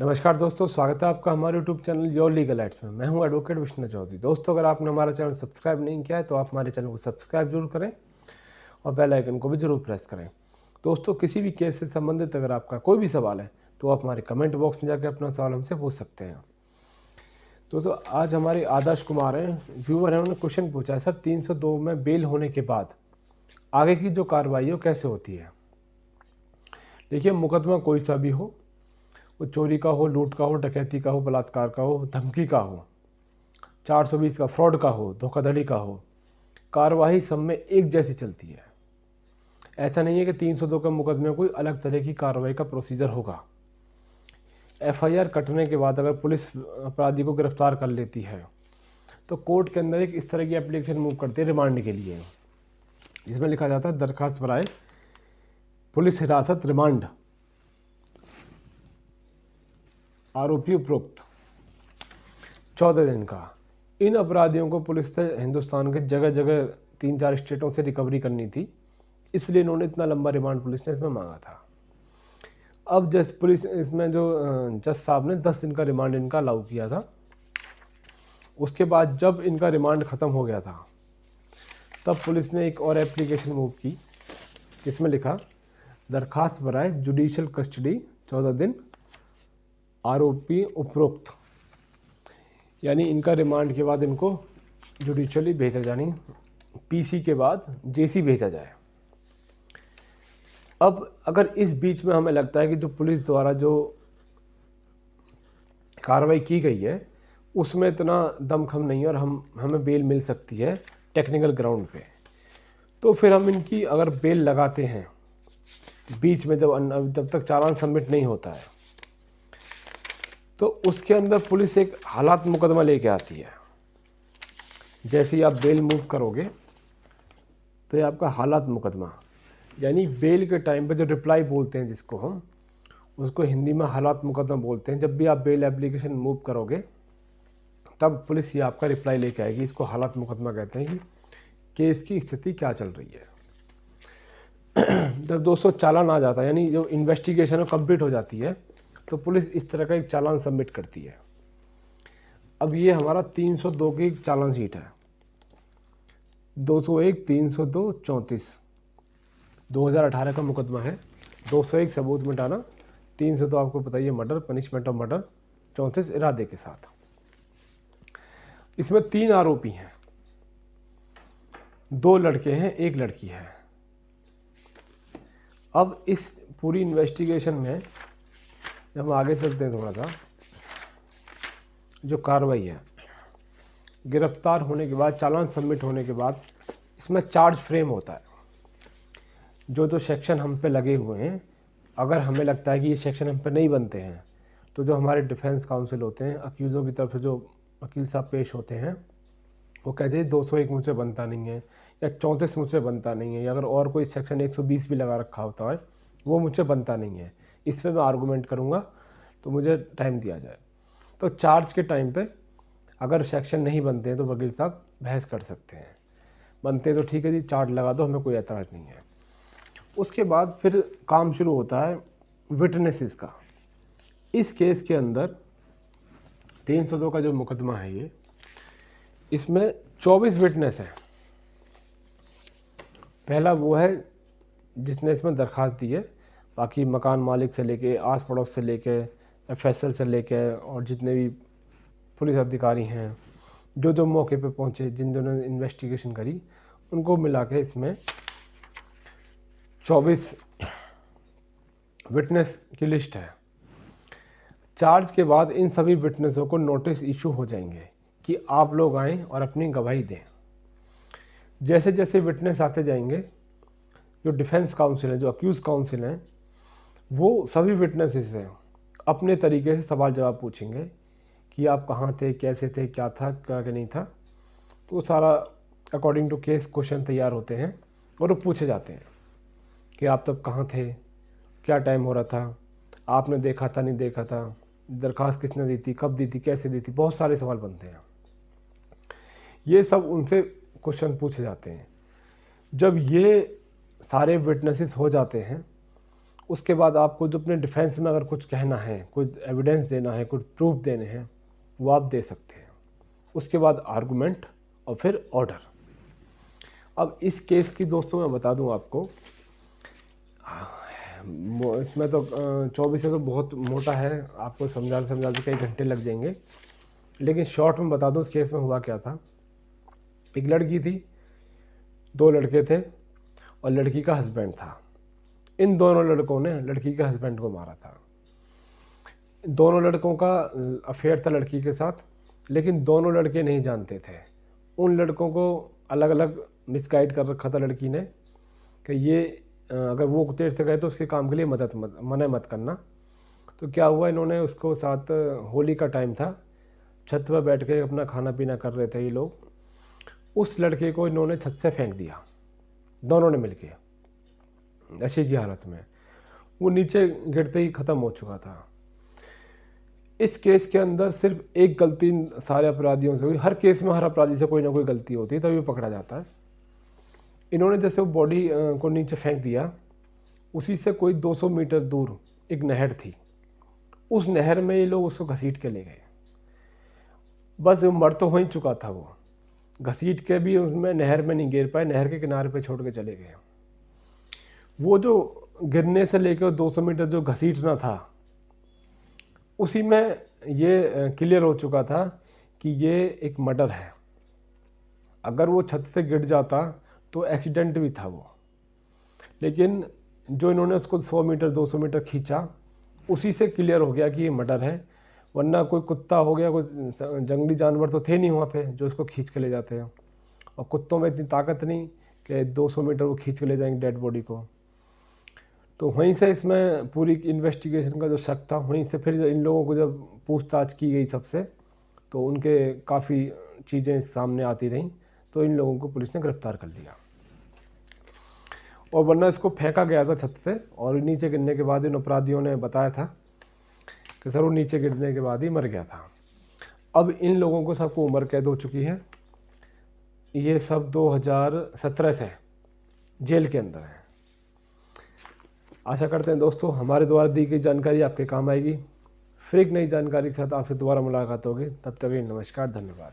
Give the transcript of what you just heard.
नमस्कार दोस्तों, स्वागत है आपका हमारे YouTube channel your legal aids में। मैं हूं एडवोकेट विष्णु चौधरी। दोस्तों, अगर आपने हमारा चैनल सब्सक्राइब नहीं किया है तो आप हमारे चैनल को सब्सक्राइब जरूर करें और बेल आइकन को भी जरूर प्रेस करें। दोस्तों, किसी भी केस से संबंधित अगर आपका कोई भी सवाल है तो आप हमारे कमेंट बॉक्स में जाकर अपना सवाल हमसे पूछ सकते हैं। दोस्तों, आज हमारे आदर्श कुमार हैं, व्यूअर हैं, उन्होंने क्वेश्चन पूछा है, सर 302 में बेल होने के बाद आगे की जो कार्रवाई है वो कैसे होती है। देखिए, मुकदमा कोई सा भी हो, वो चोरी का हो, लूट का हो, डकैती का हो, बलात्कार का हो, धमकी का हो, 420 का, फ्रॉड का हो, धोखाधड़ी का हो, कार्रवाई सब में एक जैसी चलती है। ऐसा नहीं है कि 302 के मुकदमे में कोई अलग तरह की कार्रवाई का प्रोसीजर होगा। एफआईआर कटने के बाद अगर पुलिस अपराधी को गिरफ्तार कर लेती है तो कोर्ट के अंदर एक इस तरह की एप्लीकेशन मूव करती है रिमांड के लिए, जिसमें लिखा जाता है दरखास्त बराए पुलिस हिरासत रिमांड आरोपी उपरोक्त 14 दिन का। इन अपराधियों को पुलिस से हिंदुस्तान के जगह जगह 3-4 स्टेटों से रिकवरी करनी थी, इसलिए इन्होंने इतना लंबा रिमांड पुलिस ने इसमें मांगा था। अब जज पुलिस इसमें जो जज साहब ने 10 दिन का रिमांड इनका अलाउ किया था। उसके बाद जब इनका रिमांड ख़त्म हो गया था तब पुलिस ने एक और एप्लीकेशन मूव की, जिसमें लिखा दरखास्त बराए जुडिशल कस्टडी 14 दिन आरोपी उपरोक्त, यानी इनका रिमांड के बाद इनको जुडिशली भेजा जानी, पीसी के बाद जेसी भेजा जाए। अब अगर इस बीच में हमें लगता है कि जो पुलिस द्वारा जो कार्रवाई की गई है उसमें इतना दमखम नहीं है और हमें बेल मिल सकती है टेक्निकल ग्राउंड पे, तो फिर हम इनकी अगर बेल लगाते हैं बीच में, जब तक चालान सबमिट नहीं होता है, तो उसके अंदर पुलिस एक हालात मुकदमा लेके आती है। जैसे ही आप बेल मूव करोगे तो ये आपका हालात मुकदमा, यानी बेल के टाइम पे जो रिप्लाई बोलते हैं जिसको हम, उसको हिंदी में हालात मुकदमा बोलते हैं। जब भी आप बेल एप्लीकेशन मूव करोगे तब पुलिस ये आपका रिप्लाई लेके आएगी। इसको हालात मुकदमा कहते हैं कि केस की स्थिति क्या चल रही है। जब दोस्तों चालान आ जाता है, यानी जो इन्वेस्टिगेशन कंप्लीट हो जाती है, तो पुलिस इस तरह का एक चालान सबमिट करती है। अब ये हमारा 302 की चालान शीट है, 201, 302, 34 2018 का मुकदमा है। 201 सबूत मिटाना, 302 आपको पता ही है मर्डर, पनिशमेंट ऑफ मर्डर, 34 इरादे के साथ। इसमें 3 आरोपी हैं, 2 लड़के हैं, 1 लड़की है। अब इस पूरी इन्वेस्टिगेशन में जब हम आगे चलते हैं, थोड़ा सा जो कार्रवाई है, गिरफ्तार होने के बाद, चालान सबमिट होने के बाद, इसमें चार्ज फ्रेम होता है। जो सेक्शन हम पे लगे हुए हैं, अगर हमें लगता है कि ये सेक्शन हम पे नहीं बनते हैं, तो जो हमारे डिफेंस काउंसिल होते हैं, अक्यूज़ों की तरफ से जो वकील साहब पेश होते हैं, वो कहते हैं 201 मुझसे बनता नहीं है, या 34 मुझसे बनता नहीं है, या अगर और कोई सेक्शन 120 भी लगा रखा होता है वो मुझसे बनता नहीं है, इस पर मैं आर्गूमेंट करूँगा, तो मुझे टाइम दिया जाए। तो चार्ज के टाइम पे अगर सेक्शन नहीं बनते हैं तो वकील साहब बहस कर सकते हैं। बनते हैं तो ठीक है जी, चार्ज लगा दो, हमें कोई एतराज़ नहीं है। उसके बाद फिर काम शुरू होता है विटनेसेस का। इस केस के अंदर 302 का जो मुकदमा है ये, इसमें 24 विटनेस हैं। पहला वो है जिसने इसमें दरखास्त दी है, बाकी मकान मालिक से लेके, आस पड़ोस से लेके, एफएसएल से लेके, और जितने भी पुलिस अधिकारी हैं जो मौके पे पहुंचे, जिन्होंने इन्वेस्टिगेशन करी, उनको मिला के इसमें 24 विटनेस की लिस्ट है। चार्ज के बाद इन सभी विटनेसों को नोटिस इशू हो जाएंगे कि आप लोग आएँ और अपनी गवाही दें। जैसे जैसे विटनेस आते जाएंगे, जो डिफेंस काउंसिल है, जो अक्यूज़ काउंसिल हैं, वो सभी विटनेसेस से अपने तरीके से सवाल जवाब पूछेंगे कि आप कहाँ थे, कैसे थे, क्या था, क्या नहीं था। तो सारा अकॉर्डिंग टू केस क्वेश्चन तैयार होते हैं और वो पूछे जाते हैं कि आप तब कहाँ थे, क्या टाइम हो रहा था, आपने देखा था, नहीं देखा था, दरखास्त किसने दी थी, कब दी थी, कैसे दी थी। बहुत सारे सवाल बनते हैं, ये सब उनसे क्वेश्चन पूछे जाते हैं। जब ये सारे विटनेसेस हो जाते हैं, उसके बाद आपको जो अपने डिफेंस में अगर कुछ कहना है, कुछ एविडेंस देना है, कुछ प्रूफ देने हैं, वो आप दे सकते हैं। उसके बाद आर्गूमेंट और फिर ऑर्डर। अब इस केस की दोस्तों मैं बता दूं आपको, इसमें तो 24 से तो बहुत मोटा है, आपको समझाते कई घंटे लग जाएंगे, लेकिन शॉर्ट में बता दूं इस केस में हुआ क्या था। एक लड़की थी, 2 लड़के थे और लड़की का हस्बैंड था। इन दोनों लड़कों ने लड़की के हस्बैंड को मारा था। दोनों लड़कों का अफेयर था लड़की के साथ, लेकिन दोनों लड़के नहीं जानते थे। उन लड़कों को अलग अलग मिसगाइड कर रखा था लड़की ने कि ये अगर वो तेरे से गए तो उसके काम के लिए मना मत करना। तो क्या हुआ, इन्होंने उसको साथ, होली का टाइम था, छत पर बैठ के अपना खाना पीना कर रहे थे ये लोग। उस लड़के को इन्होंने छत से फेंक दिया, दोनों ने मिलके, नशे की हालत में। वो नीचे गिरते ही ख़त्म हो चुका था। इस केस के अंदर सिर्फ एक गलती सारे अपराधियों से हुई। हर केस में हर अपराधी से कोई ना कोई गलती होती है, तभी वो पकड़ा जाता है। इन्होंने जैसे वो बॉडी को नीचे फेंक दिया, उसी से कोई 200 मीटर दूर एक नहर थी। उस नहर में ये लोग उसको घसीट के ले गए। बस मर तो हो ही चुका था वो, घसीट के भी उसमें नहर में नहीं गिर पाए, नहर के किनारे पे छोड़ के चले गए। वो जो गिरने से लेकर 200 मीटर जो घसीटना था, उसी में ये क्लियर हो चुका था कि ये एक मर्डर है। अगर वो छत से गिर जाता तो एक्सीडेंट भी था वो, लेकिन जो इन्होंने उसको 100 मीटर 200 मीटर खींचा, उसी से क्लियर हो गया कि ये मर्डर है। वरना कोई कुत्ता हो गया, कोई जंगली जानवर तो थे नहीं वहाँ पे जो इसको खींच के ले जाते हैं, और कुत्तों में इतनी ताकत नहीं कि 200 मीटर वो खींच के ले जाएंगे डेड बॉडी को। तो वहीं से इसमें पूरी इन्वेस्टिगेशन का जो शक था, वहीं से फिर इन लोगों को जब पूछताछ की गई सबसे, तो उनके काफ़ी चीज़ें सामने आती रहीं, तो इन लोगों को पुलिस ने गिरफ्तार कर लिया। और वरना इसको फेंका गया था छत से, और नीचे गिरने के बाद इन अपराधियों ने बताया था कि सर वो नीचे गिरने के बाद ही मर गया था। अब इन लोगों को सबको उम्र कैद हो चुकी है। ये सब 2017 से जेल के अंदर है। आशा करते हैं दोस्तों हमारे द्वारा दी गई जानकारी आपके काम आएगी। फिर एक नई जानकारी के साथ आपसे दोबारा मुलाकात होगी। तब तक के लिए नमस्कार, धन्यवाद।